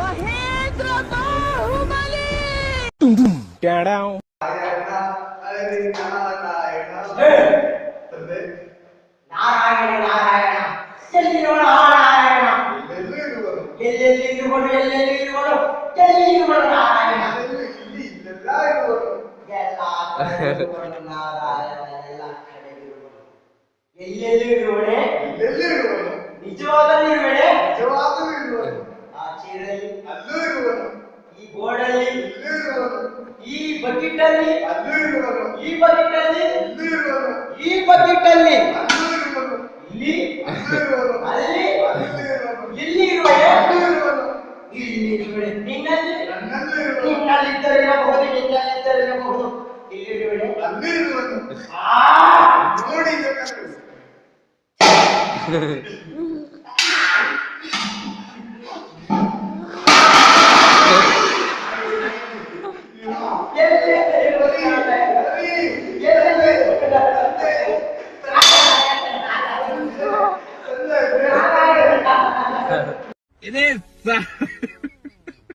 ಮಹೇಂದ್ರ ಬಾಹುಬಲಿ. ನಾರಾಯಣ ನಾರಾಯಣ ಎಲ್ಲಿರುವ ನಾರಾಯಣ ಎಲ್ಲೆಲ್ಲಿ ಇರುವನು ಎಲ್ಲೆಲ್ಲಿ ಇರುವನು ಎಲ್ಲಿ ಇರುವನು ನಾರಾಯಣ ಎಲ್ಲ ಕಡೆ ನಾರಾಯಣ ಎಲ್ಲ ಕಡೆ ಇರುವನು ಎಲ್ಲೆಲ್ಲಿ ಇರುವನೆ ನಿಜವಾದಲ್ಲಿ ಇರುವನೆ ಆ ಚೀರಲ್ಲಿ ಅಲ್ಲೂ ಇರುವನು ಈ ಬೋರ್ಡಲ್ಲಿ ಇರುವನು ಈ ಬಕೆಟ್ ಅಲ್ಲಿ ಈ ಬಕೆಟ್ ಅಲ್ಲಿ ಈ ಇರುವನು ಬಕೆಟ್ ಅಲ್ಲಿ ಅಲ್ಲೂ ಇರುವನು ಇಲ್ಲಿ ಇರುವನು ಅಲ್ಲಿ ಇರುವನು ಇಲ್ಲಿ ಇರುವನೆ ಇರುವನು ಇಲ್ಲಿ ಇರುವನೆ ನಿನ್ನಲ್ಲಿ ನನ್ನಲ್ಲಿ ಇರುವನು ನಿನ್ನಲ್ಲಿದ್ದರಿರಬಹುದು ನಿನ್ನಲ್ಲಿದ್ದರಿರಬಹುದು ಇಲ್ಲಿ ಇರುವನೆ ಅಲ್ಲಿ ಇರುವನು ನೋಡಿ ಬೇಕಾದ್ರೆ ಇದೇ